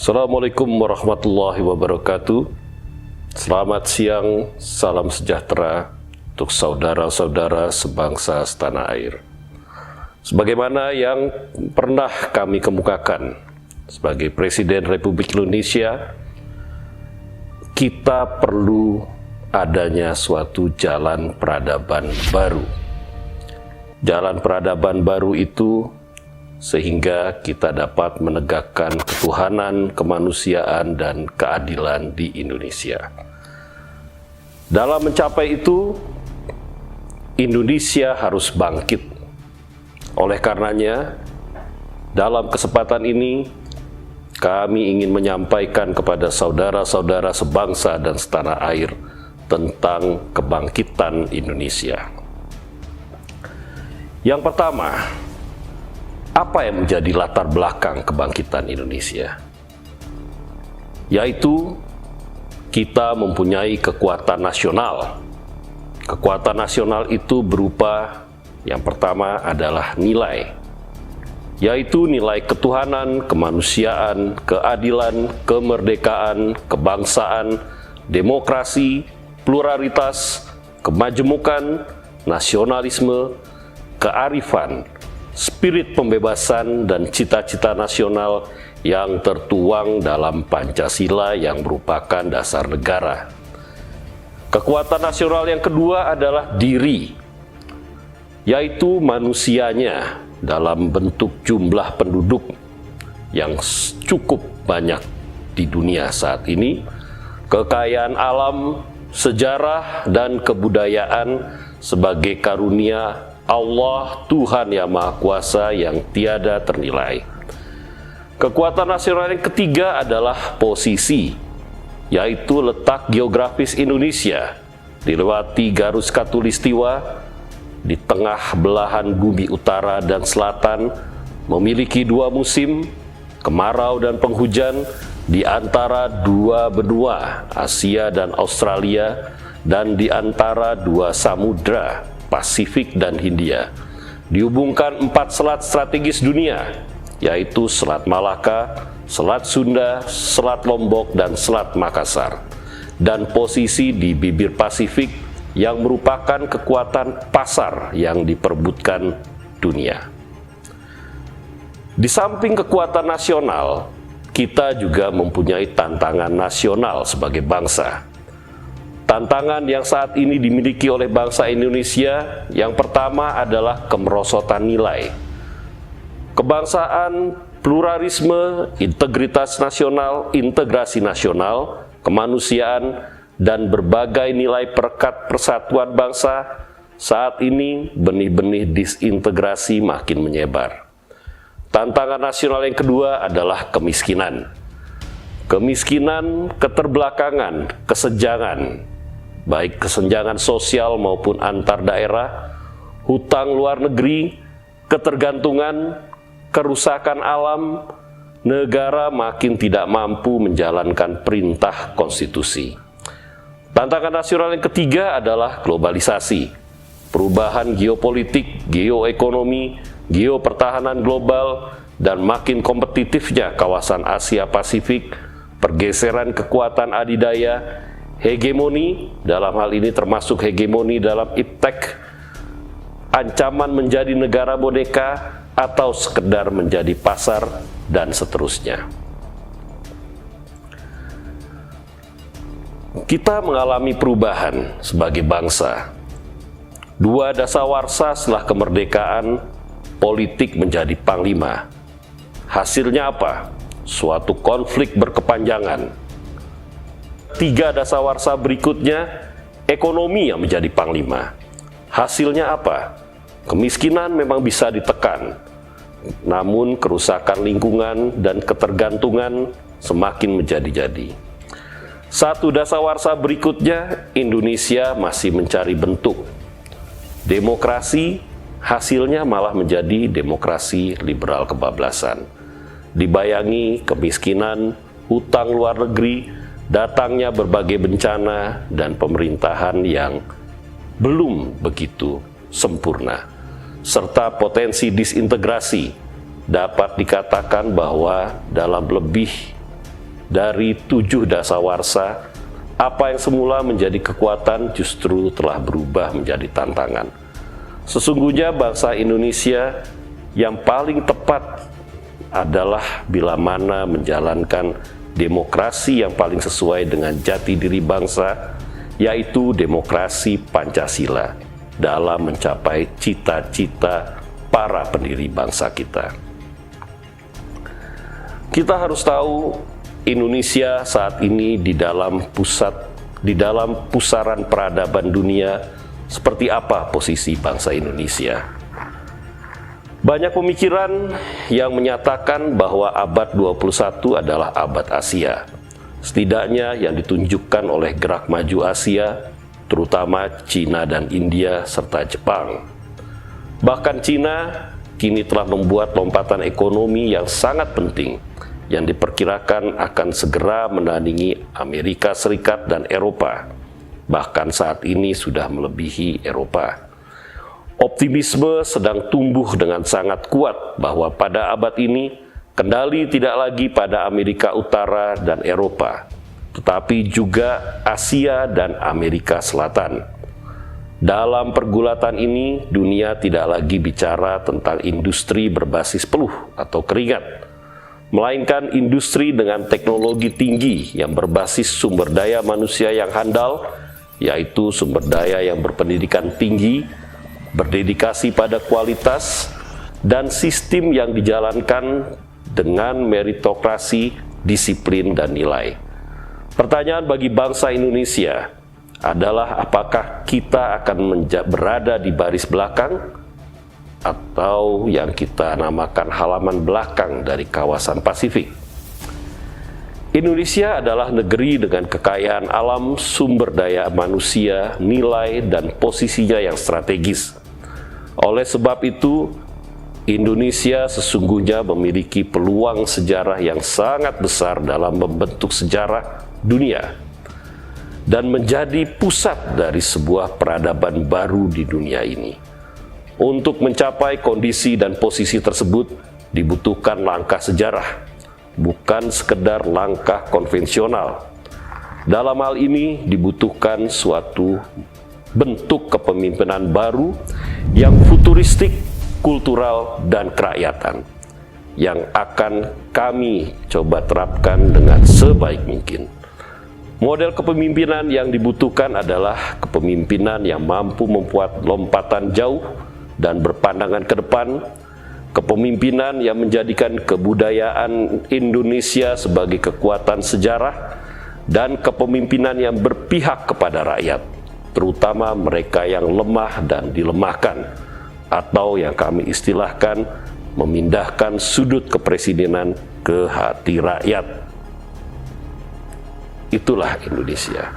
Assalamualaikum warahmatullahi wabarakatuh. Selamat siang, salam sejahtera untuk saudara-saudara sebangsa setanah air. Sebagaimana yang pernah kami kemukakan, sebagai Presiden Republik Indonesia, kita perlu adanya suatu jalan peradaban baru. Jalan peradaban baru itu sehingga kita dapat menegakkan ketuhanan, kemanusiaan, dan keadilan di Indonesia. Dalam mencapai itu, Indonesia harus bangkit. Oleh karenanya, dalam kesempatan ini, kami ingin menyampaikan kepada saudara-saudara sebangsa dan setanah air tentang kebangkitan Indonesia. Yang pertama, apa yang menjadi latar belakang kebangkitan Indonesia? Yaitu kita mempunyai kekuatan nasional. Kekuatan nasional itu berupa, yang pertama adalah nilai, yaitu nilai ketuhanan, kemanusiaan, keadilan, kemerdekaan, kebangsaan, demokrasi, pluralitas, kemajemukan, nasionalisme, kearifan, spirit pembebasan, dan cita-cita nasional yang tertuang dalam Pancasila yang merupakan dasar negara. Kekuatan nasional yang kedua adalah diri, yaitu manusianya dalam bentuk jumlah penduduk yang cukup banyak di dunia saat ini, kekayaan alam, sejarah, dan kebudayaan sebagai karunia Allah, Tuhan yang Maha Kuasa yang tiada ternilai. Kekuatan nasional yang ketiga adalah posisi, yaitu letak geografis Indonesia dilewati garis khatulistiwa di tengah belahan bumi utara dan selatan, memiliki dua musim, kemarau dan penghujan, di antara dua benua, Asia dan Australia, dan di antara dua samudra, Pasifik dan Hindia. Dihubungkan 4 selat strategis dunia, yaitu Selat Malaka, Selat Sunda, Selat Lombok, dan Selat Makassar. Dan posisi di bibir Pasifik yang merupakan kekuatan pasar yang diperebutkan dunia. Di samping kekuatan nasional, kita juga mempunyai tantangan nasional sebagai bangsa. Tantangan yang saat ini dimiliki oleh bangsa Indonesia, yang pertama adalah kemerosotan nilai. Kebangsaan, pluralisme, integritas nasional, integrasi nasional, kemanusiaan, dan berbagai nilai perekat persatuan bangsa, saat ini benih-benih disintegrasi makin menyebar. Tantangan nasional yang kedua adalah kemiskinan. Kemiskinan, keterbelakangan, kesenjangan, baik kesenjangan sosial maupun antar daerah, hutang luar negeri, ketergantungan, kerusakan alam, negara makin tidak mampu menjalankan perintah konstitusi. Tantangan nasional yang ketiga adalah globalisasi, perubahan geopolitik, geoekonomi, geopertahanan global, dan makin kompetitifnya kawasan Asia Pasifik, pergeseran kekuatan adidaya, hegemoni, dalam hal ini termasuk hegemoni dalam iptek, ancaman menjadi negara boneka, atau sekedar menjadi pasar, dan seterusnya. Kita mengalami perubahan sebagai bangsa. 2 dasawarsa setelah kemerdekaan, politik menjadi panglima. Hasilnya apa? Suatu konflik berkepanjangan. 3 dasawarsa berikutnya, ekonomi yang menjadi panglima. Hasilnya apa? Kemiskinan memang bisa ditekan, namun kerusakan lingkungan dan ketergantungan semakin menjadi-jadi. 1 dasawarsa berikutnya, Indonesia masih mencari bentuk. Demokrasi, hasilnya malah menjadi demokrasi liberal kebablasan. Dibayangi kemiskinan, hutang luar negeri, datangnya berbagai bencana, dan pemerintahan yang belum begitu sempurna, serta potensi disintegrasi. Dapat dikatakan bahwa dalam lebih dari 7 dasawarsa, apa yang semula menjadi kekuatan justru telah berubah menjadi tantangan. Sesungguhnya bangsa Indonesia yang paling tepat adalah bila mana menjalankan demokrasi yang paling sesuai dengan jati diri bangsa, yaitu demokrasi Pancasila dalam mencapai cita-cita para pendiri bangsa kita. Kita harus tahu Indonesia saat ini di dalam pusaran peradaban dunia. Seperti apa posisi bangsa Indonesia? Banyak pemikiran yang menyatakan bahwa abad 21 adalah abad Asia. Setidaknya yang ditunjukkan oleh gerak maju Asia, terutama Cina dan India serta Jepang. Bahkan Cina kini telah membuat lompatan ekonomi yang sangat penting, yang diperkirakan akan segera menandingi Amerika Serikat dan Eropa. Bahkan saat ini sudah melebihi Eropa. Optimisme sedang tumbuh dengan sangat kuat bahwa pada abad ini kendali tidak lagi pada Amerika Utara dan Eropa, tetapi juga Asia dan Amerika Selatan. Dalam pergulatan ini, dunia tidak lagi bicara tentang industri berbasis peluh atau keringat, melainkan industri dengan teknologi tinggi yang berbasis sumber daya manusia yang handal, yaitu sumber daya yang berpendidikan tinggi, berdedikasi pada kualitas, dan sistem yang dijalankan dengan meritokrasi, disiplin, dan nilai. Pertanyaan bagi bangsa Indonesia adalah apakah kita akan berada di baris belakang atau yang kita namakan halaman belakang dari kawasan Pasifik. Indonesia adalah negeri dengan kekayaan alam, sumber daya manusia, nilai, dan posisinya yang strategis. Oleh sebab itu, Indonesia sesungguhnya memiliki peluang sejarah yang sangat besar dalam membentuk sejarah dunia dan menjadi pusat dari sebuah peradaban baru di dunia ini. Untuk mencapai kondisi dan posisi tersebut dibutuhkan langkah sejarah, bukan sekedar langkah konvensional. Dalam hal ini dibutuhkan suatu bentuk kepemimpinan baru yang futuristik, kultural, dan kerakyatan yang akan kami coba terapkan dengan sebaik mungkin. Model kepemimpinan yang dibutuhkan adalah kepemimpinan yang mampu membuat lompatan jauh dan berpandangan ke depan, kepemimpinan yang menjadikan kebudayaan Indonesia sebagai kekuatan sejarah, dan kepemimpinan yang berpihak kepada rakyat, terutama mereka yang lemah dan dilemahkan, atau yang kami istilahkan memindahkan sudut kepresidenan ke hati rakyat. Itulah Indonesia.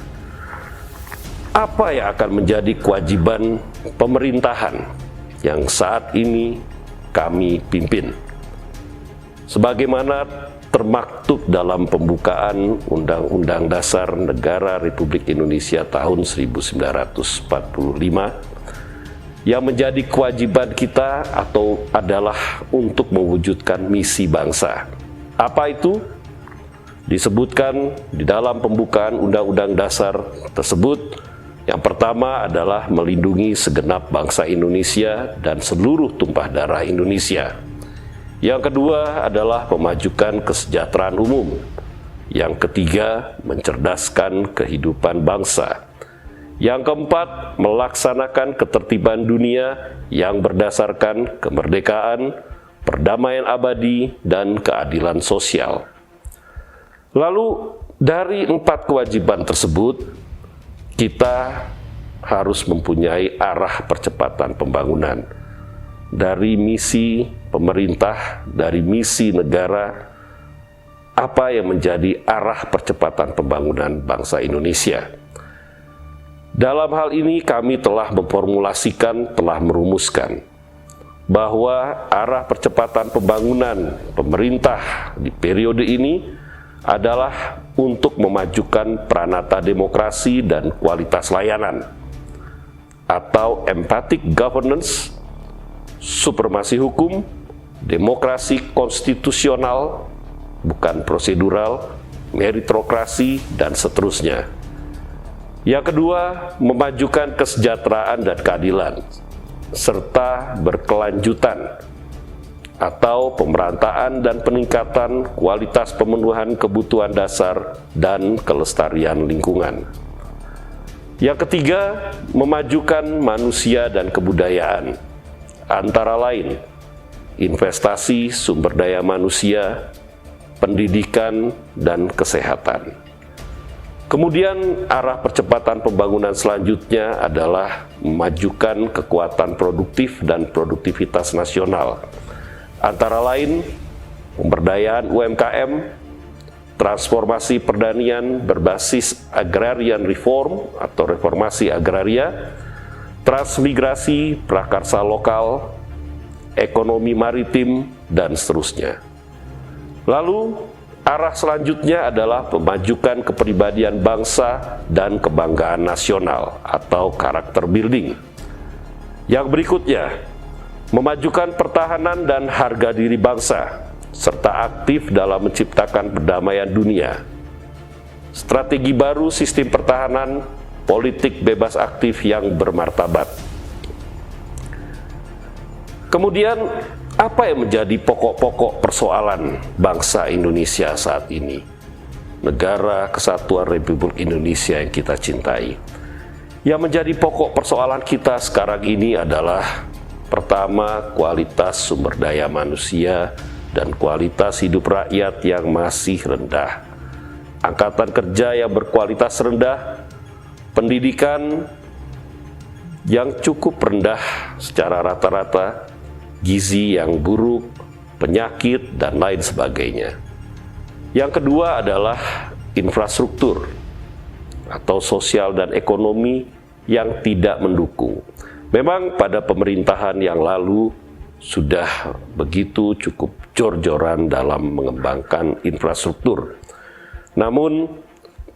Apa yang akan menjadi kewajiban pemerintahan yang saat ini kami pimpin? Sebagaimana termaktub dalam pembukaan Undang-Undang Dasar Negara Republik Indonesia tahun 1945, yang menjadi kewajiban kita adalah untuk mewujudkan misi bangsa. Apa itu? Disebutkan di dalam pembukaan Undang-Undang Dasar tersebut, yang pertama adalah melindungi segenap bangsa Indonesia dan seluruh tumpah darah Indonesia. Yang kedua adalah memajukan kesejahteraan umum. Yang ketiga, mencerdaskan kehidupan bangsa. Yang keempat, melaksanakan ketertiban dunia yang berdasarkan kemerdekaan, perdamaian abadi, dan keadilan sosial. Lalu, dari 4 kewajiban tersebut, kita harus mempunyai arah percepatan pembangunan. Dari misi pemerintah, dari misi negara, apa yang menjadi arah percepatan pembangunan bangsa Indonesia. Dalam hal ini kami telah memformulasikan, telah merumuskan bahwa arah percepatan pembangunan pemerintah di periode ini adalah untuk memajukan pranata demokrasi dan kualitas layanan, atau empathic governance, supremasi hukum, demokrasi konstitusional, bukan prosedural, meritokrasi, dan seterusnya. Yang kedua, memajukan kesejahteraan dan keadilan, serta berkelanjutan atau pemerataan dan peningkatan kualitas pemenuhan kebutuhan dasar dan kelestarian lingkungan. Yang ketiga, memajukan manusia dan kebudayaan, antara lain investasi sumber daya manusia, pendidikan, dan kesehatan. Kemudian arah percepatan pembangunan selanjutnya adalah memajukan kekuatan produktif dan produktivitas nasional, antara lain pemberdayaan UMKM, transformasi pertanian berbasis agrarian reform atau reformasi agraria, transmigrasi prakarsa lokal, ekonomi maritim, dan seterusnya. Lalu, arah selanjutnya adalah memajukan kepribadian bangsa dan kebanggaan nasional atau karakter building. Yang berikutnya, memajukan pertahanan dan harga diri bangsa, serta aktif dalam menciptakan perdamaian dunia. Strategi baru sistem pertahanan, politik bebas aktif yang bermartabat. Kemudian, apa yang menjadi pokok-pokok persoalan bangsa Indonesia saat ini? Negara Kesatuan Republik Indonesia yang kita cintai. Yang menjadi pokok persoalan kita sekarang ini adalah pertama, kualitas sumber daya manusia dan kualitas hidup rakyat yang masih rendah. Angkatan kerja yang berkualitas rendah, pendidikan yang cukup rendah secara rata-rata, gizi yang buruk, penyakit, dan lain sebagainya. Yang kedua adalah infrastruktur atau sosial dan ekonomi yang tidak mendukung. Memang pada pemerintahan yang lalu sudah begitu cukup jor-joran dalam mengembangkan infrastruktur. Namun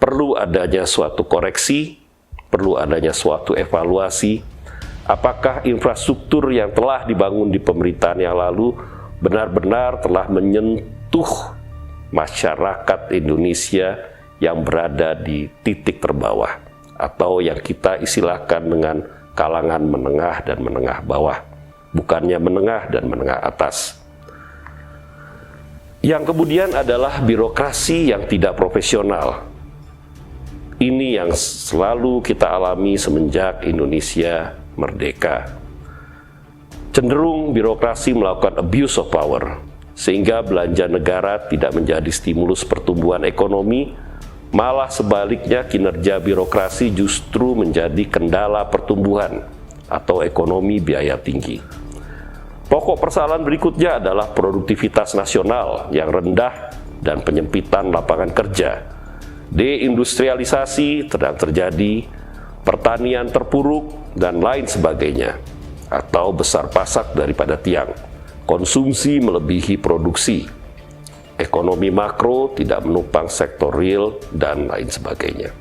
perlu adanya suatu koreksi, perlu adanya suatu evaluasi. Apakah infrastruktur yang telah dibangun di pemerintahan yang lalu benar-benar telah menyentuh masyarakat Indonesia yang berada di titik terbawah atau yang kita istilahkan dengan kalangan menengah dan menengah bawah, bukannya menengah dan menengah atas. Yang kemudian adalah birokrasi yang tidak profesional. Ini yang selalu kita alami semenjak Indonesia merdeka. Cenderung birokrasi melakukan abuse of power, sehingga belanja negara tidak menjadi stimulus pertumbuhan ekonomi, malah sebaliknya kinerja birokrasi justru menjadi kendala pertumbuhan atau ekonomi biaya tinggi. Pokok persoalan berikutnya adalah produktivitas nasional yang rendah dan penyempitan lapangan kerja. Deindustrialisasi sedang terjadi, pertanian terpuruk, dan lain sebagainya, atau besar pasak daripada tiang. Konsumsi melebihi produksi. Ekonomi makro tidak menopang sektor real, dan lain sebagainya.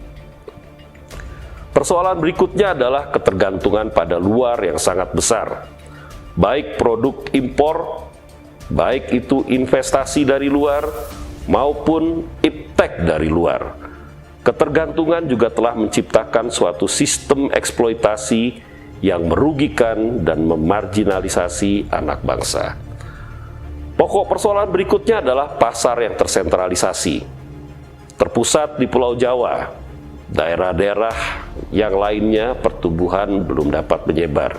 Persoalan berikutnya adalah ketergantungan pada luar yang sangat besar. Baik produk impor, baik itu investasi dari luar, maupun iptek dari luar. Ketergantungan juga telah menciptakan suatu sistem eksploitasi yang merugikan dan memarginalisasi anak bangsa. Pokok persoalan berikutnya adalah pasar yang tersentralisasi, terpusat di Pulau Jawa. Daerah-daerah yang lainnya pertumbuhan belum dapat menyebar.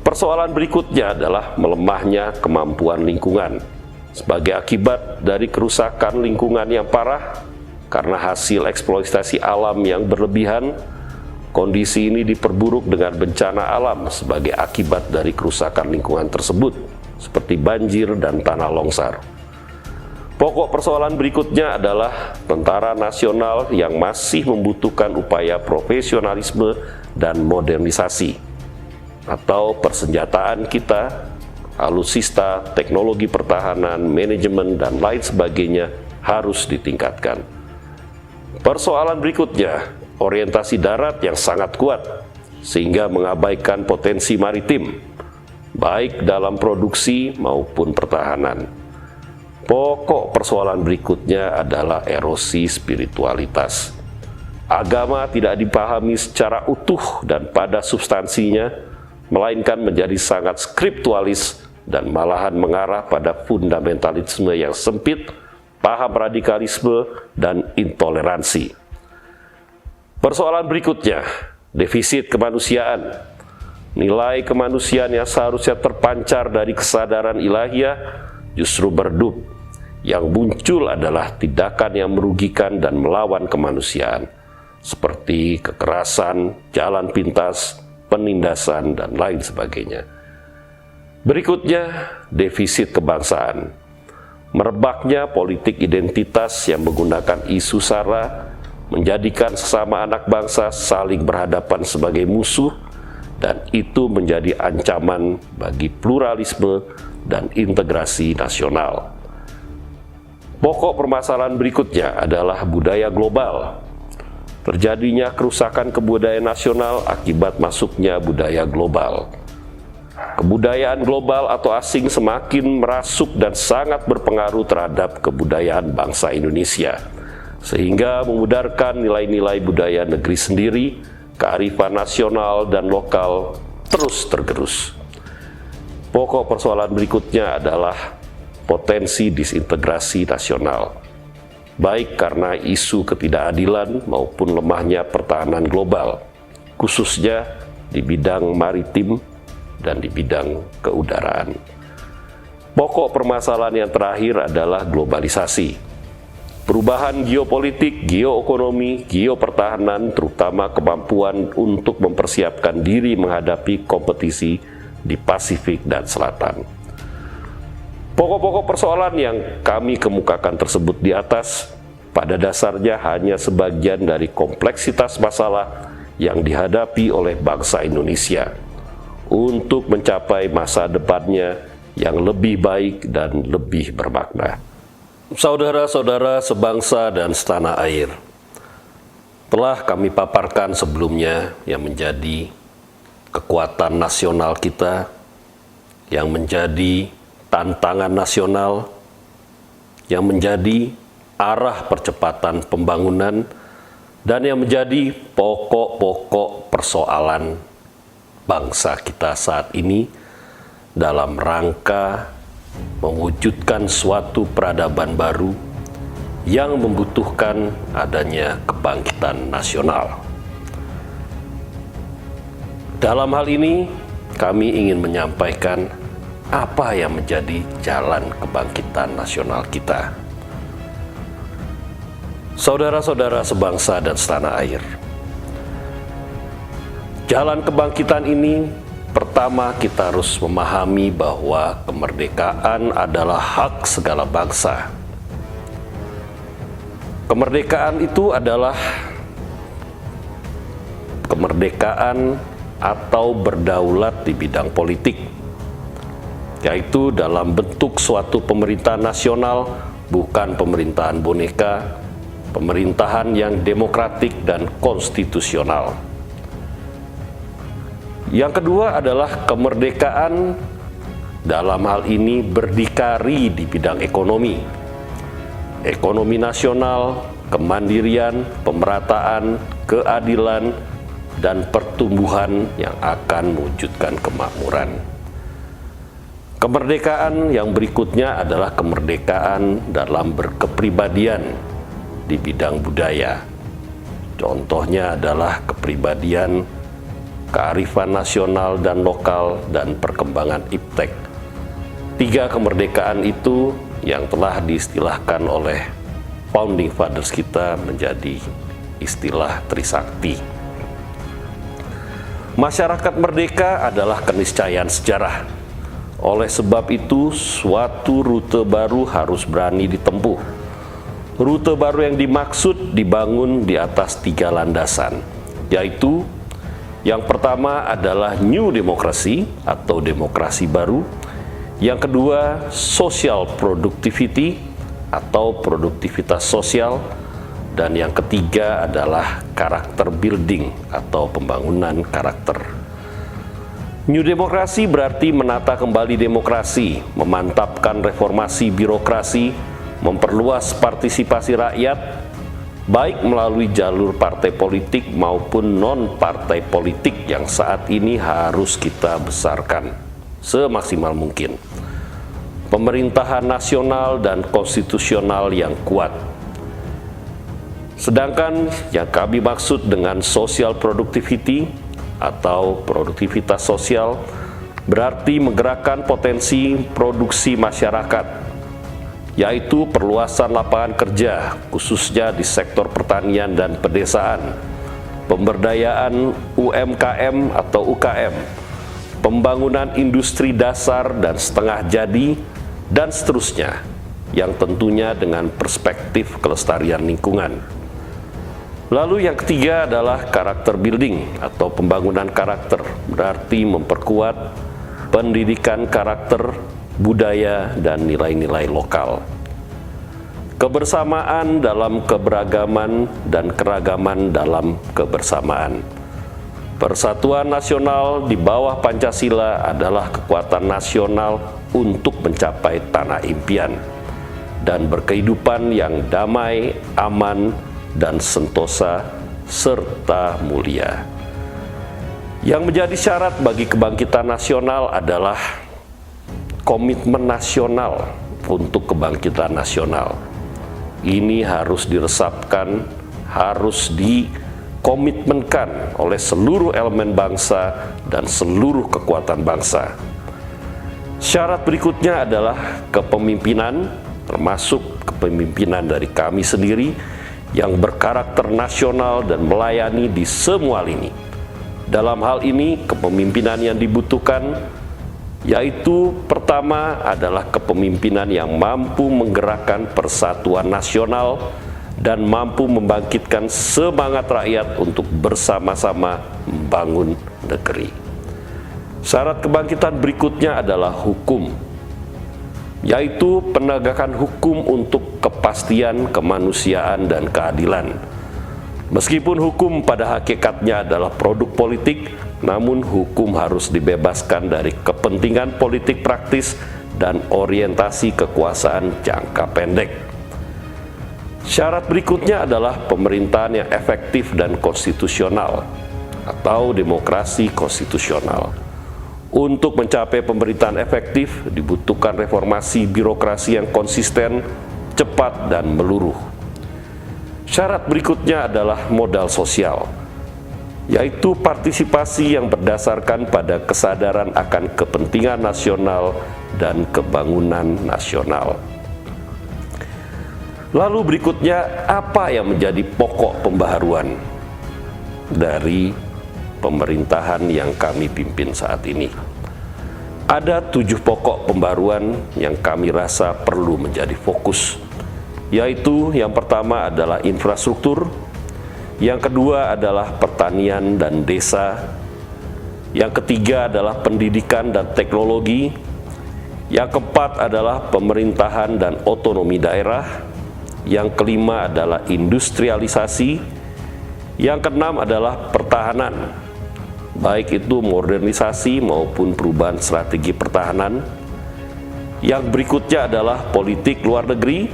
Persoalan berikutnya adalah melemahnya kemampuan lingkungan sebagai akibat dari kerusakan lingkungan yang parah karena hasil eksploitasi alam yang berlebihan. Kondisi ini diperburuk dengan bencana alam sebagai akibat dari kerusakan lingkungan tersebut, seperti banjir dan tanah longsar. Pokok persoalan berikutnya adalah tentara nasional yang masih membutuhkan upaya profesionalisme dan modernisasi, atau persenjataan kita, alutsista, teknologi pertahanan, manajemen, dan lain sebagainya harus ditingkatkan. Persoalan berikutnya, orientasi darat yang sangat kuat, sehingga mengabaikan potensi maritim, baik dalam produksi maupun pertahanan. Pokok persoalan berikutnya adalah erosi spiritualitas. Agama tidak dipahami secara utuh dan pada substansinya, melainkan menjadi sangat skriptualis dan malahan mengarah pada fundamentalisme yang sempit, paham radikalisme, dan intoleransi. Persoalan berikutnya, defisit kemanusiaan. Nilai kemanusiaan yang seharusnya terpancar dari kesadaran ilahiyah justru meredup. Yang muncul adalah tindakan yang merugikan dan melawan kemanusiaan, seperti kekerasan, jalan pintas, penindasan, dan lain sebagainya. Berikutnya, defisit kebangsaan. Merebaknya politik identitas yang menggunakan isu SARA, menjadikan sesama anak bangsa saling berhadapan sebagai musuh, dan itu menjadi ancaman bagi pluralisme dan integrasi nasional. Pokok permasalahan berikutnya adalah budaya global. Terjadinya kerusakan kebudayaan nasional akibat masuknya budaya global. Kebudayaan global atau asing semakin merasuk dan sangat berpengaruh terhadap kebudayaan bangsa Indonesia, sehingga memudarkan nilai-nilai budaya negeri sendiri, kearifan nasional dan lokal terus tergerus. Pokok persoalan berikutnya adalah potensi disintegrasi nasional, baik karena isu ketidakadilan maupun lemahnya pertahanan global, khususnya di bidang maritim dan di bidang keudaraan. Pokok permasalahan yang terakhir adalah globalisasi. Perubahan geopolitik, geoekonomi, geopertahanan, terutama kemampuan untuk mempersiapkan diri menghadapi kompetisi di Pasifik dan Selatan. Pokok-pokok persoalan yang kami kemukakan tersebut di atas pada dasarnya hanya sebagian dari kompleksitas masalah yang dihadapi oleh bangsa Indonesia untuk mencapai masa depannya yang lebih baik dan lebih bermakna. Saudara-saudara sebangsa dan setanah air, telah kami paparkan sebelumnya yang menjadi kekuatan nasional kita, yang menjadi tantangan nasional, yang menjadi arah percepatan pembangunan, dan yang menjadi pokok-pokok persoalan bangsa kita saat ini dalam rangka mewujudkan suatu peradaban baru yang membutuhkan adanya kebangkitan nasional. Dalam hal ini, kami ingin menyampaikan apa yang menjadi jalan kebangkitan nasional kita. Saudara-saudara sebangsa dan setanah air, jalan kebangkitan ini pertama kita harus memahami bahwa kemerdekaan adalah hak segala bangsa. Kemerdekaan itu adalah kemerdekaan atau berdaulat di bidang politik, yaitu dalam bentuk suatu pemerintahan nasional, bukan pemerintahan boneka, pemerintahan yang demokratik dan konstitusional. Yang kedua adalah kemerdekaan dalam hal ini berdikari di bidang ekonomi. Ekonomi nasional, kemandirian, pemerataan, keadilan, dan pertumbuhan yang akan mewujudkan kemakmuran. Kemerdekaan yang berikutnya adalah kemerdekaan dalam berkepribadian di bidang budaya. Contohnya adalah kepribadian, kearifan nasional dan lokal, dan perkembangan iptek. Tiga kemerdekaan itu yang telah diistilahkan oleh founding fathers kita menjadi istilah Trisakti. Masyarakat merdeka adalah keniscayaan sejarah. Oleh sebab itu, suatu rute baru harus berani ditempuh. Rute baru yang dimaksud dibangun di atas tiga landasan, yaitu yang pertama adalah New Democracy atau demokrasi baru. Yang kedua, Social Productivity atau produktivitas sosial. Dan yang ketiga adalah Character Building atau pembangunan karakter. New Demokrasi berarti menata kembali demokrasi, memantapkan reformasi birokrasi, memperluas partisipasi rakyat, baik melalui jalur partai politik maupun non-partai politik yang saat ini harus kita besarkan semaksimal mungkin. Pemerintahan nasional dan konstitusional yang kuat. Sedangkan yang kami maksud dengan social productivity atau produktivitas sosial berarti menggerakkan potensi produksi masyarakat, yaitu perluasan lapangan kerja khususnya di sektor pertanian dan pedesaan, pemberdayaan UMKM atau UKM, pembangunan industri dasar dan setengah jadi, dan seterusnya, yang tentunya dengan perspektif kelestarian lingkungan. Lalu yang ketiga adalah karakter building atau pembangunan karakter, berarti memperkuat pendidikan karakter, budaya, dan nilai-nilai lokal. Kebersamaan dalam keberagaman dan keragaman dalam kebersamaan. Persatuan nasional di bawah Pancasila adalah kekuatan nasional untuk mencapai tanah impian dan berkehidupan yang damai, aman, dan sentosa serta mulia. Yang menjadi syarat bagi kebangkitan nasional adalah komitmen nasional untuk kebangkitan nasional. Ini harus diresapkan, harus dikomitmenkan oleh seluruh elemen bangsa dan seluruh kekuatan bangsa. Syarat berikutnya adalah kepemimpinan, termasuk kepemimpinan dari kami sendiri, yang berkarakter nasional dan melayani di semua lini. Dalam hal ini, kepemimpinan yang dibutuhkan yaitu pertama adalah kepemimpinan yang mampu menggerakkan persatuan nasional dan mampu membangkitkan semangat rakyat untuk bersama-sama membangun negeri. Syarat kebangkitan berikutnya adalah hukum, yaitu penegakan hukum untuk kepastian, kemanusiaan, dan keadilan. Meskipun hukum pada hakikatnya adalah produk politik, namun hukum harus dibebaskan dari kepentingan politik praktis dan orientasi kekuasaan jangka pendek. Syarat berikutnya adalah pemerintahan yang efektif dan konstitusional atau demokrasi konstitusional. Untuk mencapai pemerintahan efektif, dibutuhkan reformasi birokrasi yang konsisten, cepat, dan meluruh. Syarat berikutnya adalah modal sosial, yaitu partisipasi yang berdasarkan pada kesadaran akan kepentingan nasional dan kebangunan nasional. Lalu berikutnya, apa yang menjadi pokok pembaharuan dari pemerintahan yang kami pimpin saat ini? Ada 7 pokok pembaruan yang kami rasa perlu menjadi fokus, yaitu yang pertama adalah infrastruktur, yang kedua adalah pertanian dan desa, yang ketiga adalah pendidikan dan teknologi, yang keempat adalah pemerintahan dan otonomi daerah, yang kelima adalah industrialisasi, yang keenam adalah pertahanan, baik itu modernisasi maupun perubahan strategi pertahanan. Yang berikutnya adalah politik luar negeri,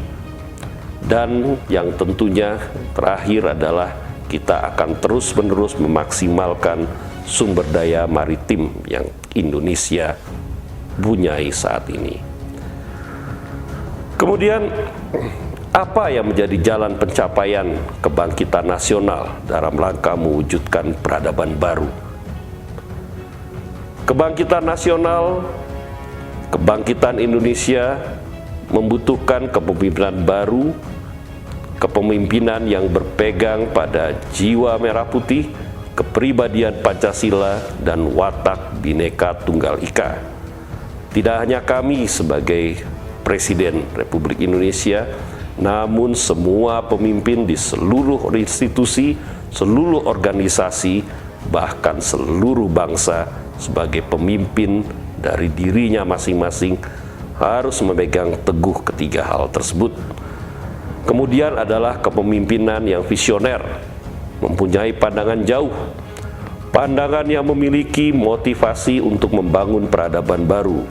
dan yang tentunya terakhir adalah kita akan terus-menerus memaksimalkan sumber daya maritim yang Indonesia punyai saat ini. Kemudian, apa yang menjadi jalan pencapaian kebangkitan nasional dalam rangka mewujudkan peradaban baru? Kebangkitan nasional, kebangkitan Indonesia membutuhkan kepemimpinan baru, kepemimpinan yang berpegang pada jiwa merah putih, kepribadian Pancasila, dan watak Bhinneka Tunggal Ika. Tidak hanya kami sebagai Presiden Republik Indonesia, namun semua pemimpin di seluruh institusi, seluruh organisasi, bahkan seluruh bangsa sebagai pemimpin dari dirinya masing-masing harus memegang teguh ketiga hal tersebut. Kemudian adalah kepemimpinan yang visioner, mempunyai pandangan jauh, pandangan yang memiliki motivasi untuk membangun peradaban baru.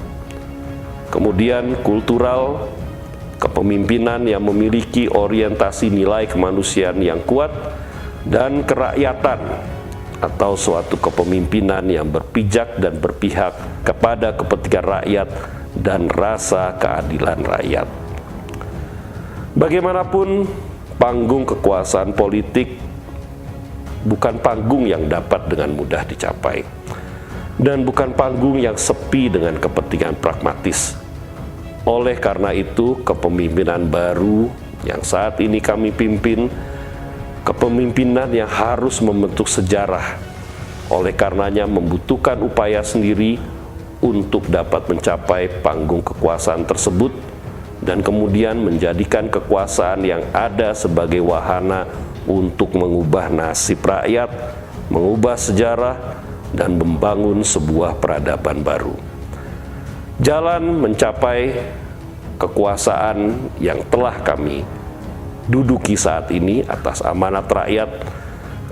Kemudian kultural, kepemimpinan yang memiliki orientasi nilai kemanusiaan yang kuat, dan kerakyatan atau suatu kepemimpinan yang berpijak dan berpihak kepada kepentingan rakyat dan rasa keadilan rakyat. Bagaimanapun, panggung kekuasaan politik bukan panggung yang dapat dengan mudah dicapai, dan bukan panggung yang sepi dengan kepentingan pragmatis. Oleh karena itu, kepemimpinan baru yang saat ini kami pimpin, kepemimpinan yang harus membentuk sejarah, oleh karenanya membutuhkan upaya sendiri untuk dapat mencapai panggung kekuasaan tersebut, dan kemudian menjadikan kekuasaan yang ada sebagai wahana untuk mengubah nasib rakyat, mengubah sejarah, dan membangun sebuah peradaban baru. Jalan mencapai kekuasaan yang telah kami duduki saat ini atas amanat rakyat,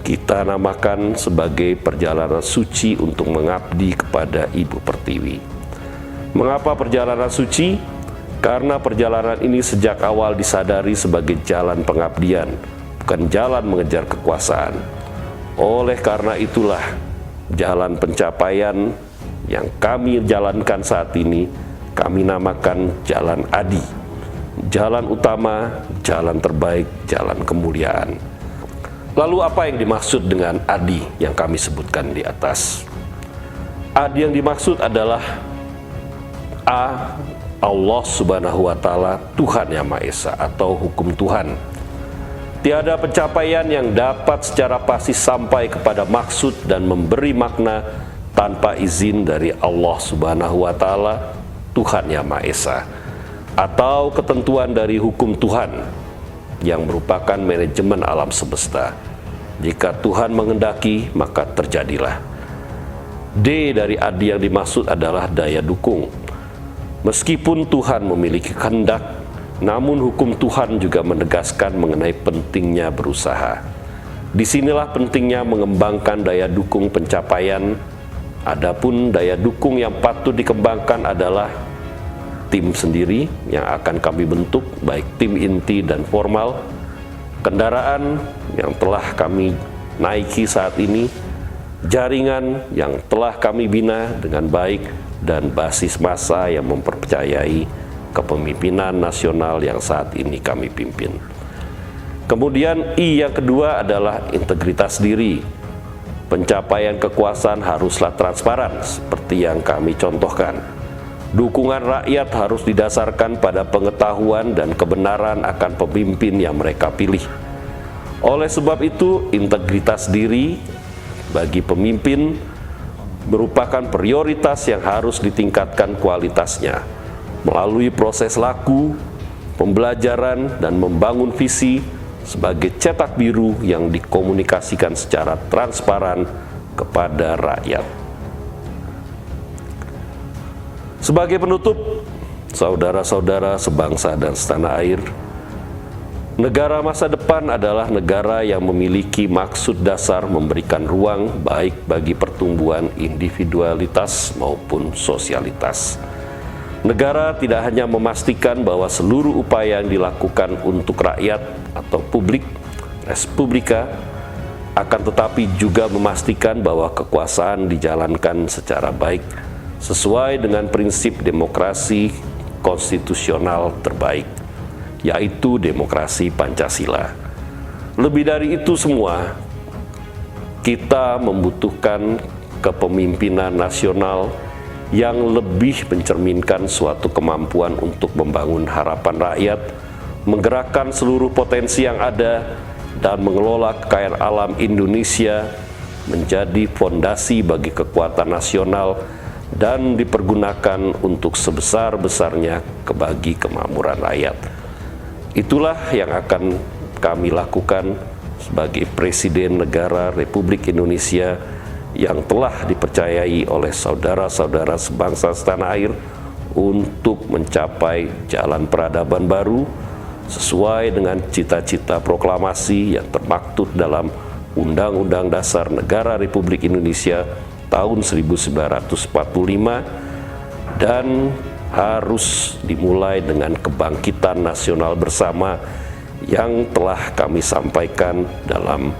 kita namakan sebagai perjalanan suci untuk mengabdi kepada Ibu Pertiwi. Mengapa perjalanan suci? Karena perjalanan ini sejak awal disadari sebagai jalan pengabdian, bukan jalan mengejar kekuasaan. Oleh karena itulah, jalan pencapaian yang kami jalankan saat ini, kami namakan jalan Adi. Jalan utama, jalan terbaik, jalan kemuliaan. Lalu apa yang dimaksud dengan Adi yang kami sebutkan di atas? Adi yang dimaksud adalah A. Allah Subhanahu wa Ta'ala, Tuhan Yang Maha Esa atau hukum Tuhan. Tiada pencapaian yang dapat secara pasti sampai kepada maksud dan memberi makna tanpa izin dari Allah Subhanahu wa Ta'ala, Tuhan Yang Maha Esa, atau ketentuan dari hukum Tuhan yang merupakan manajemen alam semesta. Jika Tuhan menghendaki, maka terjadilah. D dari Adi yang dimaksud adalah daya dukung. Meskipun Tuhan memiliki kehendak, namun hukum Tuhan juga menegaskan mengenai pentingnya berusaha. Disinilah pentingnya mengembangkan daya dukung pencapaian. Adapun daya dukung yang patut dikembangkan adalah tim sendiri yang akan kami bentuk, baik tim inti dan formal, kendaraan yang telah kami naiki saat ini, jaringan yang telah kami bina dengan baik, dan basis massa yang mempercayai kepemimpinan nasional yang saat ini kami pimpin. Kemudian I yang kedua adalah integritas diri. Pencapaian kekuasaan haruslah transparan seperti yang kami contohkan. Dukungan rakyat harus didasarkan pada pengetahuan dan kebenaran akan pemimpin yang mereka pilih. Oleh sebab itu, integritas diri bagi pemimpin merupakan prioritas yang harus ditingkatkan kualitasnya melalui proses laku, pembelajaran, dan membangun visi sebagai cetak biru yang dikomunikasikan secara transparan kepada rakyat. Sebagai penutup, saudara-saudara sebangsa dan setanah air, negara masa depan adalah negara yang memiliki maksud dasar memberikan ruang baik bagi pertumbuhan individualitas maupun sosialitas. Negara tidak hanya memastikan bahwa seluruh upaya yang dilakukan untuk rakyat atau publik, respublika, akan tetapi juga memastikan bahwa kekuasaan dijalankan secara baik sesuai dengan prinsip demokrasi konstitusional terbaik, yaitu demokrasi Pancasila. Lebih dari itu semua, kita membutuhkan kepemimpinan nasional yang lebih mencerminkan suatu kemampuan untuk membangun harapan rakyat, menggerakkan seluruh potensi yang ada, dan mengelola kekayaan alam Indonesia menjadi fondasi bagi kekuatan nasional dan dipergunakan untuk sebesar-besarnya bagi kemakmuran rakyat. Itulah yang akan kami lakukan sebagai Presiden Negara Republik Indonesia yang telah dipercayai oleh saudara-saudara sebangsa setanah air untuk mencapai jalan peradaban baru sesuai dengan cita-cita proklamasi yang termaktub dalam Undang-Undang Dasar Negara Republik Indonesia tahun 1945 dan harus dimulai dengan kebangkitan nasional bersama yang telah kami sampaikan dalam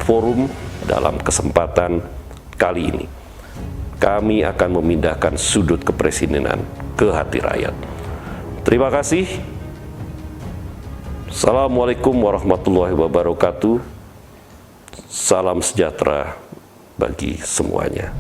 forum dalam kesempatan kali ini. Kami akan memindahkan sudut kepresidenan ke hati rakyat. Terima kasih. Assalamualaikum warahmatullahi wabarakatuh. Salam sejahtera bagi semuanya.